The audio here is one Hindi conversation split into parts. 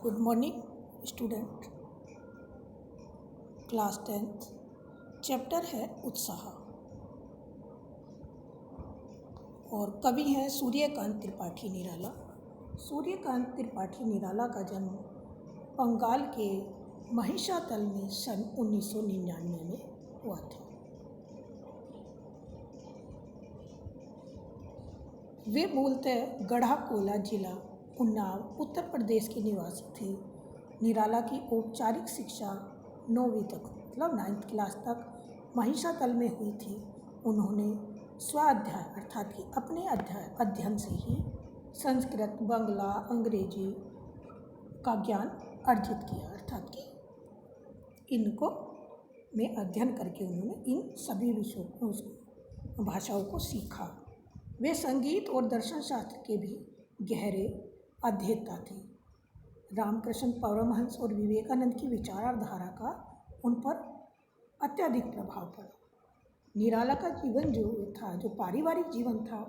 Good morning student. Class 10th chapter है उत्साह और कवि हैं सूर्यकांत त्रिपाठी निराला। सूर्यकांत त्रिपाठी निराला का जन्म बंगाल के महिषादल में सन 1999 में हुआ था। वे मूलतः गढ़ाकोला जिला उन्नाव उत्तर प्रदेश के निवासी थे। निराला की औपचारिक शिक्षा 9वीं तक मतलब 9th क्लास तक महिषादल में हुई थी। उन्होंने स्वाध्याय अर्थात कि अपने अध्ययन से ही संस्कृत, बांग्ला, अंग्रेजी का ज्ञान अर्जित किया, अर्थात कि इनको में अध्ययन करके उन्होंने इन सभी विषयों को भाषाओं को सीखा। वे संगीत और दर्शन शास्त्र के भी गहरे अध्येता थे। रामकृष्ण परमहंस और विवेकानंद की विचारधारा का उन पर अत्यधिक प्रभाव पड़ा। निराला का जीवन जो था, जो पारिवारिक जीवन था,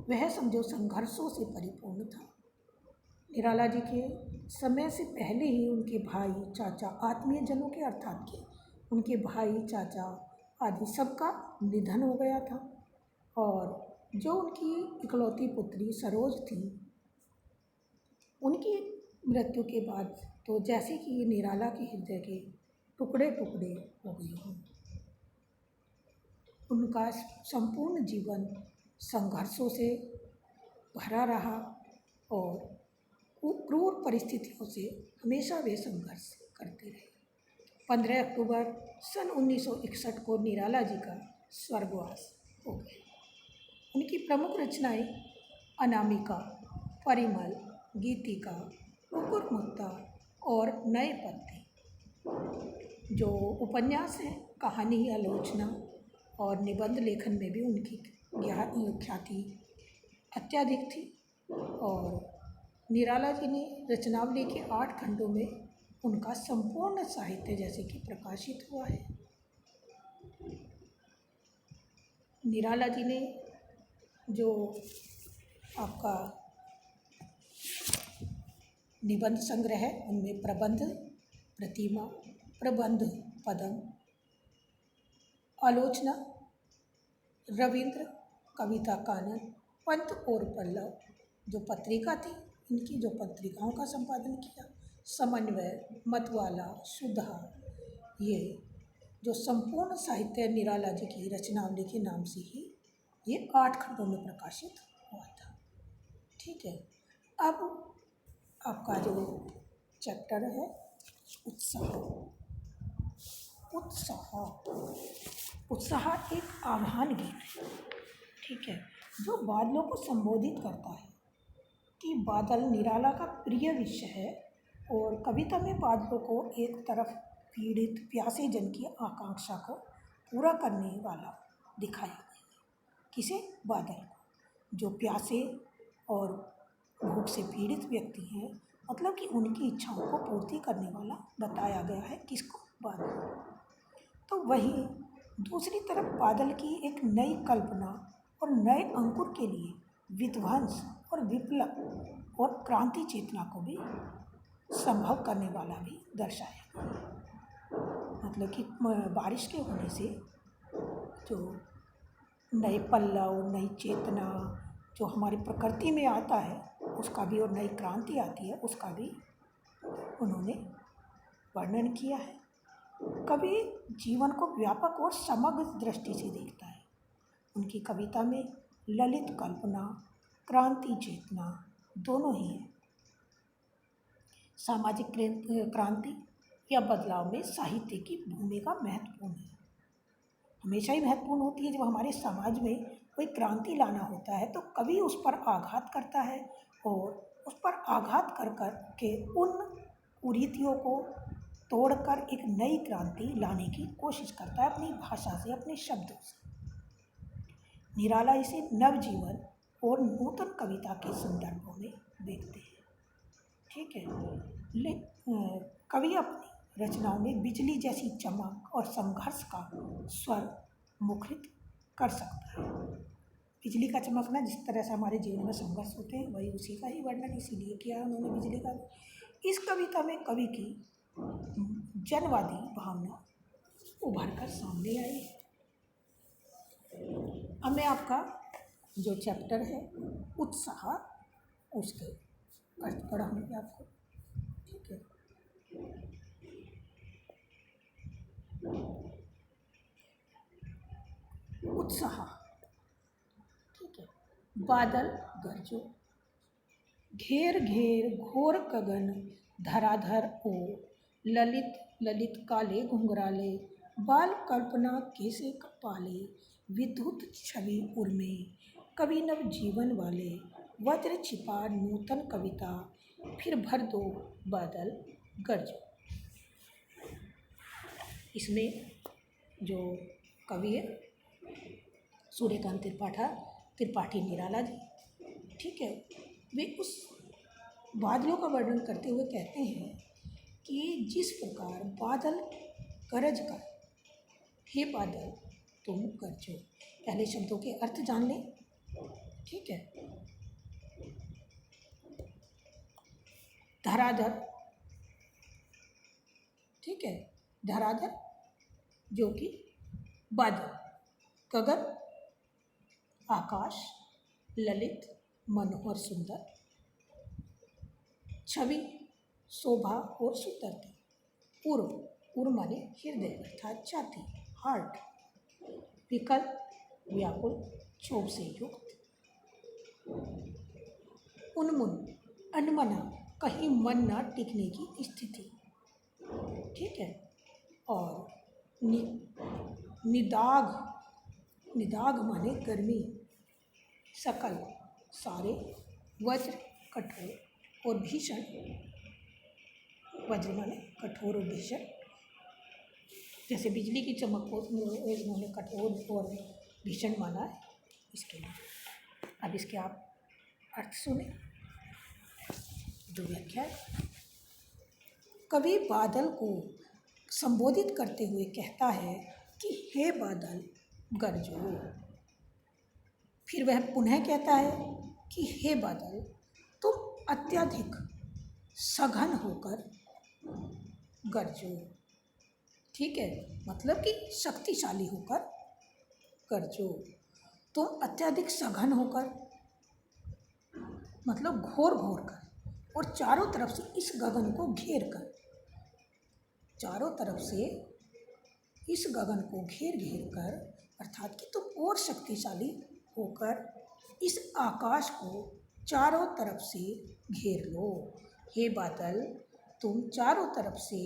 वह समझो संघर्षों से परिपूर्ण था। निराला जी के समय से पहले ही उनके भाई, चाचा, आत्मीय जनों के अर्थात कि उनके भाई, चाचा आदि सबका निधन हो गया था और जो उनकी इकलौती पुत्री सरोज थी, उनकी मृत्यु के बाद तो जैसे कि निराला के हृदय के टुकड़े टुकड़े हो गए हों। उनका संपूर्ण जीवन संघर्षों से भरा रहा और क्रूर परिस्थितियों से हमेशा वे संघर्ष करते रहे। 15 अक्टूबर सन 1961 को निराला जी का स्वर्गवास हो गया। उनकी प्रमुख रचनाएं अनामिका, परिमल, गीतिका, कुकुरमुत्ता और नए पत्ते। जो उपन्यास हैं, कहानी, आलोचना और निबंध लेखन में भी उनकी ख्याति अत्यधिक थी। और निराला जी ने रचनावली के 8 खंडों में उनका संपूर्ण साहित्य जैसे कि प्रकाशित हुआ है। निराला जी ने जो आपका निबंध संग्रह है, उनमें प्रबंध प्रतिमा, प्रबंध पदम, आलोचना, रविंद्र, कविता कानन, पंत और पल्लव जो पत्रिका थी, इनकी जो पत्रिकाओं का संपादन किया, समन्वय, मतवाला, सुधा, ये जो संपूर्ण साहित्य निराला जी की रचनावली के नाम से ही ये 8 खंडों में प्रकाशित हुआ था। ठीक है, अब आपका जो चैप्टर है उत्साह। उत्साह एक आह्वान गीत है, ठीक है, जो बादलों को संबोधित करता है कि बादल निराला का प्रिय विषय है और कविता में बादलों को एक तरफ पीड़ित प्यासे जन की आकांक्षा को पूरा करने वाला दिखाया गया। किसे? बादल को, जो प्यासे और भूख से पीड़ित व्यक्ति हैं, मतलब कि उनकी इच्छाओं को पूर्ति करने वाला बताया गया है। किसको? बादल। तो वहीं दूसरी तरफ बादल की एक नई कल्पना और नए अंकुर के लिए विध्वंस और विप्लव और क्रांति चेतना को भी संभव करने वाला भी दर्शाया गया। मतलब कि बारिश के होने से जो नए पल्लव, नई चेतना जो हमारी प्रकृति में आता है, उसका भी, और नई क्रांति आती है, उसका भी उन्होंने वर्णन किया है। कवि जीवन को व्यापक और समग्र दृष्टि से देखता है। उनकी कविता में ललित कल्पना, क्रांति चेतना दोनों ही है। सामाजिक क्रांति या बदलाव में साहित्य की भूमिका महत्वपूर्ण है, हमेशा ही महत्वपूर्ण होती है। जब हमारे समाज में कोई क्रांति लाना होता है तो कवि उस पर आघात करता है और उस पर आघात कर कर के उन कुरीतियों को तोड़कर एक नई क्रांति लाने की कोशिश करता है अपनी भाषा से, अपने शब्दों से। निराला इसे नवजीवन और नूतन कविता के संदर्भों में देखते हैं। ठीक है, कवि अपनी रचनाओं में बिजली जैसी चमक और संघर्ष का स्वर मुखरित कर सकता है। बिजली का चमकना, जिस तरह से हमारे जीवन में संघर्ष होते हैं, वही उसी का ही वर्णन इसीलिए किया उन्होंने बिजली का। इस कविता में कवि की जनवादी भावना उभर कर सामने आई है। अब मैं आपका जो चैप्टर है उत्साह, उसके अर्थ पढ़ाऊंगी आपको, ठीक है। उत्साह, ठीक है। बादल गरजो, घेर घेर घोर गगन, धराधर ओ ललित ललित काले घुंघराले, बाल कल्पना कैसे पाले, विद्युत छवि उर्मे, कवि नव जीवन वाले, वज्र छिपा नूतन कविता, फिर भर दो बादल गरजो। इसमें जो कवि है सूर्यकांत त्रिपाठी निराला जी, ठीक है, वे उस बादलों का वर्णन करते हुए कहते हैं कि जिस प्रकार बादल गरज कर, हे बादल तुम गरजो। पहले शब्दों के अर्थ जान लें, ठीक है। धराधर, ठीक है, धराधर जो कि बादल, गगन आकाश, ललित मनोहर सुंदर, छवि शोभा और सुंदरता, पूर्व माने हृदय अर्थात छाती, हार्ट, विकल्प व्याकुल क्षोभ से युक्त, उन्मुन अनमना कहीं मन न टिकने की स्थिति, ठीक है। और निदाग माने गर्मी, सकल सारे, वज्र कठोर और भीषण, वज्र माने कठोर और भीषण, जैसे बिजली की चमक को इन्होंने कठोर और भीषण माना है इसके लिए। अब इसके आप अर्थ सुने, जो व्याख्या है। कवि बादल को संबोधित करते हुए कहता है कि हे बादल गरजो। फिर वह पुनः कहता है कि हे बादल तुम अत्यधिक सघन होकर गरजो, ठीक है, मतलब कि शक्तिशाली होकर गरजो। तुम अत्यधिक सघन होकर मतलब घोर घोर कर, और चारों तरफ से इस गगन को घेर कर, चारों तरफ से इस गगन को घेर घेर कर, अर्थात कि तुम और शक्तिशाली होकर इस आकाश को चारों तरफ से घेर लो। हे बादल तुम चारों तरफ से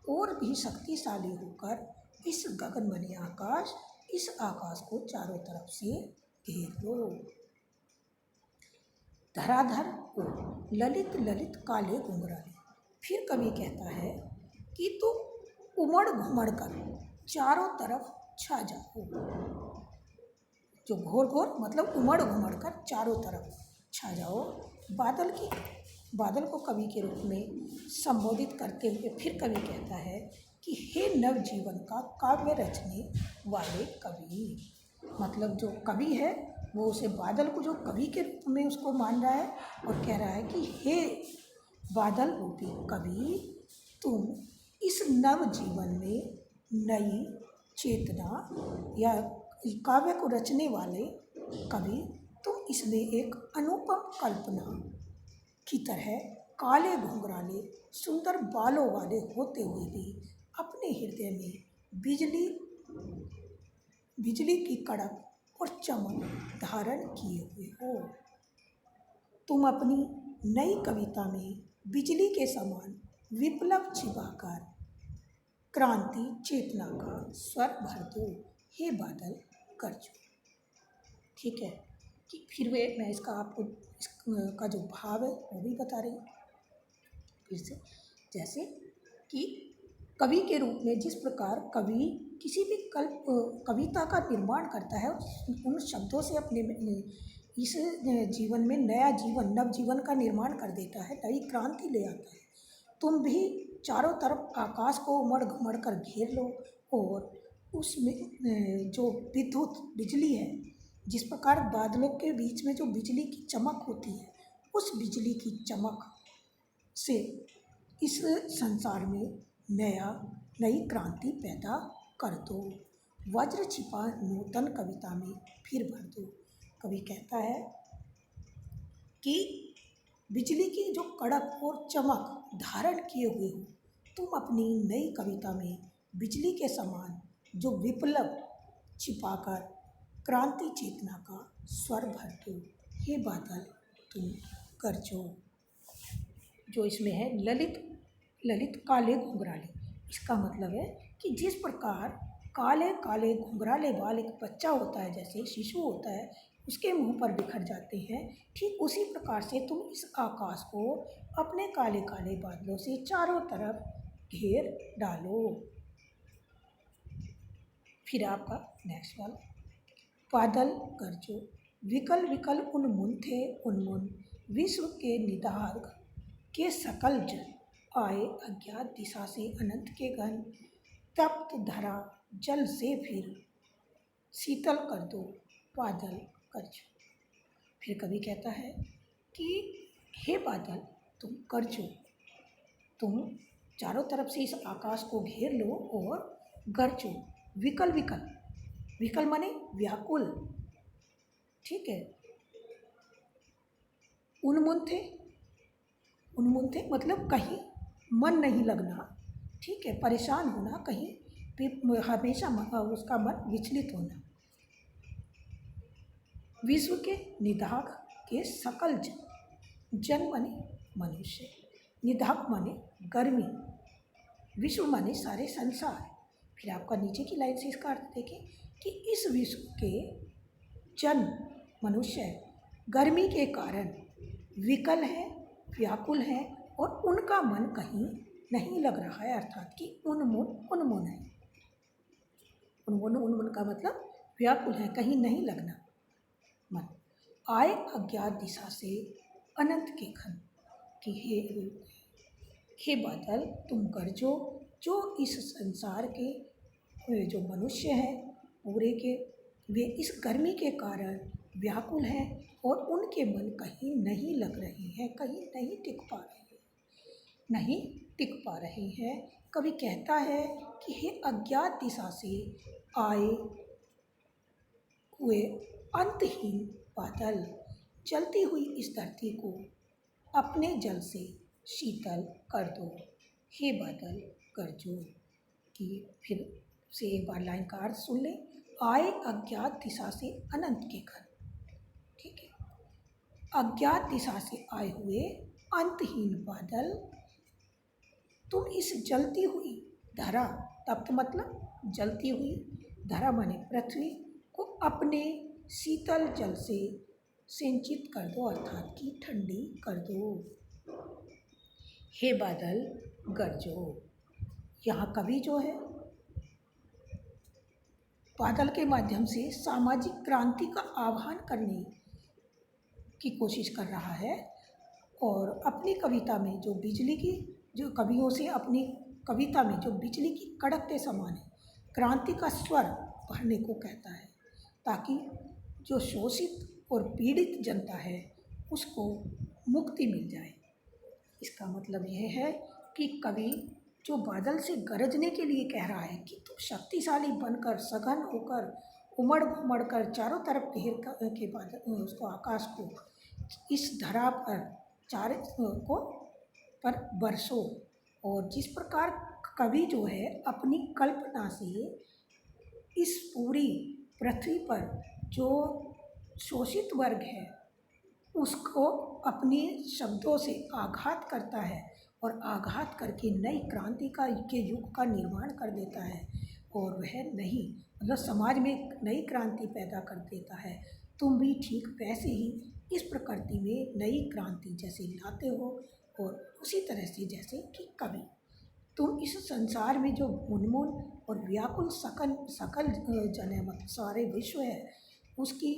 और भी शक्तिशाली होकर इस गगनमय आकाश, इस आकाश को चारों तरफ से घेर लो। धराधर को ललित ललित काले घुंघराले। फिर कवि कहता है कि तुम उमड़ घुमड़ कर चारों तरफ छा जाओ। जो घोर घोर मतलब उमड़ घुमड़ कर चारों तरफ छा जाओ। बादल को कवि के रूप में संबोधित करते हुए फिर कवि कहता है कि हे नवजीवन का काव्य रचने वाले कवि। मतलब जो कवि है वो उसे बादल को जो कवि के रूप में उसको मान रहा है और कह रहा है कि हे बादल रूपी कवि, तुम इस नव जीवन में नई चेतना या काव्य को रचने वाले कवि, तुम इसमें एक अनुपम कल्पना की तरह काले घुंघराले सुंदर बालों वाले होते हुए भी अपने हृदय में बिजली की कड़क और चमक धारण किए हुए हो। तुम अपनी नई कविता में बिजली के समान विप्लव छिपाकर क्रांति चेतना का स्वर भर दो। हे बादल गरजो, ठीक है। कि फिर मैं इसका आपको इसका जो भाव है वो भी बता रही हूँ फिर से। जैसे कि कवि के रूप में जिस प्रकार कवि किसी भी कविता का निर्माण करता है, उन शब्दों से अपने इस जीवन में नया जीवन, नव जीवन का निर्माण कर देता है, नई क्रांति ले आता है। तुम भी चारों तरफ आकाश को उमड़ घुमड़ कर घेर लो और उसमें जो विद्युत बिजली है, जिस प्रकार बादलों के बीच में जो बिजली की चमक होती है, उस बिजली की चमक से इस संसार में नई क्रांति पैदा कर दो। वज्र छिपा नूतन कविता में फिर भर दो। कवि कहता है कि बिजली की जो कड़क और चमक धारण किए हुए हो, तुम अपनी नई कविता में बिजली के समान जो विप्लव छिपाकर क्रांति चेतना का स्वर भर दो। हे बादल तुम गरजो। जो इसमें है ललित काले घुंघराले, इसका मतलब है कि जिस प्रकार काले काले घुंघराले बाल एक बच्चा होता है, जैसे शिशु होता है, उसके मुंह पर बिखर जाते हैं, ठीक उसी प्रकार से तुम इस आकाश को अपने काले काले बादलों से चारों तरफ घेर डालो। फिर आपका नेक्स्ट वाला, बादल गरजो। विकल विकल उन्मुन थे उन्मुन, विश्व के निदाघ के सकल जन, आए अज्ञात दिशा से अनंत के घन, तप्त धरा जल से फिर शीतल कर दो, बादल गरजो। फिर कवि कहता है कि हे बादल तुम गरजो, तुम चारों तरफ से इस आकाश को घेर लो और गरजो। विकल विकल, विकल माने व्याकुल, ठीक है। उन्मुन थे मतलब कहीं मन नहीं लगना, ठीक है, परेशान होना, कहीं हमेशा उसका मन विचलित होना। विश्व के निदाघ के सकल जन माने मनुष्य, निदाघ माने गर्मी, विश्व माने सारे संसार। फिर आपका नीचे की लाइन से इसका अर्थ देखें कि इस विश्व के जन मनुष्य गर्मी के कारण विकल है, व्याकुल है और उनका मन कहीं नहीं लग रहा है, अर्थात कि उन्मुन है। उन्मुन का मतलब व्याकुल है, कहीं नहीं लगना मन। आए अज्ञात दिशा से अनंत के घन, कि हे बादल तुम गरजो, जो इस संसार के जो मनुष्य हैं पूरे के, वे इस गर्मी के कारण व्याकुल हैं और उनके मन कहीं नहीं लग रहे हैं, कहीं नहीं टिक पा रहे हैं। कवि कहता है कि हे अज्ञात दिशा से आए हुए अंतहीन बादल, जलती हुई इस धरती को अपने जल से शीतल कर दो, हे बादल गरजो। कि फिर से एक बार लाइन का अर्थ सुन लें, आए अज्ञात दिशा से अनंत के घन, ठीक है। अज्ञात दिशा से आए हुए अंतहीन बादल, तुम इस जलती हुई धरा, तप्त मतलब जलती हुई, धरा माने पृथ्वी को अपने शीतल जल से सिंचित कर दो, अर्थात कि ठंडी कर दो। हे बादल गरजो। यहाँ कवि जो है बादल के माध्यम से सामाजिक क्रांति का आह्वान करने की कोशिश कर रहा है और अपनी कविता में जो बिजली की, जो कवियों से अपनी कविता में जो बिजली की कड़क के समान है, क्रांति का स्वर भरने को कहता है, ताकि जो शोषित और पीड़ित जनता है उसको मुक्ति मिल जाए। इसका मतलब यह है कि कवि जो बादल से गरजने के लिए कह रहा है कि तुम शक्तिशाली बनकर, सघन होकर, उमड़ घुमड़ कर चारों तरफ घेर के बादल उसको, आकाश को, इस धरा पर को पर बरसो। और जिस प्रकार कवि जो है अपनी कल्पना से इस पूरी पृथ्वी पर जो शोषित वर्ग है उसको अपने शब्दों से आघात करता है और आघात करके नई क्रांति के युग का निर्माण कर देता है, और वह नहीं मतलब समाज में एक नई क्रांति पैदा कर देता है। तुम भी ठीक वैसे ही इस प्रकृति में नई क्रांति जैसे लाते हो, और उसी तरह से जैसे कि कवि तुम इस संसार में जो उन्मुन और व्याकुल सकल जन है, मतलब सारे विश्व है, उसकी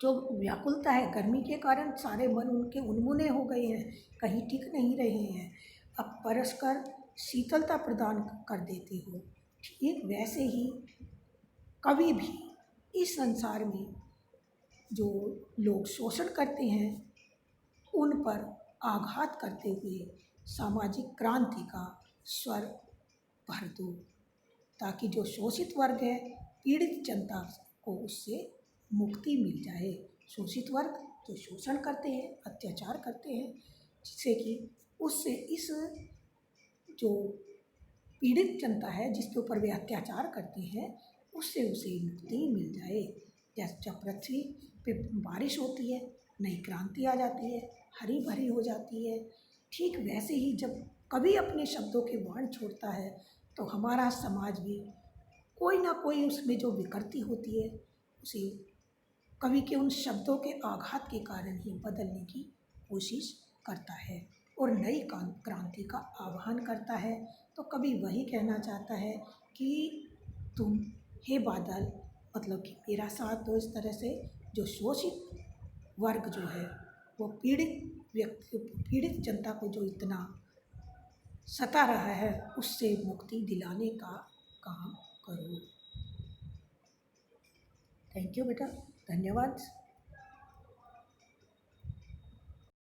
जो व्याकुलता है, गर्मी के कारण सारे मन उनके उन्मुने हो गए हैं, कहीं टिक नहीं रहे हैं, अब परस्पर शीतलता प्रदान कर देते हो। ठीक वैसे ही कवि भी इस संसार में जो लोग शोषण करते हैं उन पर आघात करते हुए सामाजिक क्रांति का स्वर भर दो, ताकि जो शोषित वर्ग है, पीड़ित जनता को उससे मुक्ति मिल जाए। शोषित वर्ग जो शोषण करते हैं, अत्याचार करते हैं, जिससे कि उससे इस जो पीड़ित जनता है जिसके ऊपर वे अत्याचार करते हैं, उससे उसे मुक्ति मिल जाए। जैसे जब पृथ्वी पे बारिश होती है, नई क्रांति आ जाती है, हरी भरी हो जाती है, ठीक वैसे ही जब कवि अपने शब्दों के बाण छोड़ता है तो हमारा समाज भी कोई ना कोई उसमें जो विकृति होती है उसे कवि के उन शब्दों के आघात के कारण ही बदलने की कोशिश करता है और नई क्रांति का आह्वान करता है। तो कवि वही कहना चाहता है कि तुम हे बादल, मतलब कि मेरा साथ दो, इस तरह से जो शोषित वर्ग जो है, वो पीड़ित जनता को जो इतना सता रहा है उससे मुक्ति दिलाने का काम करो। थैंक यू बेटा, धन्यवाद।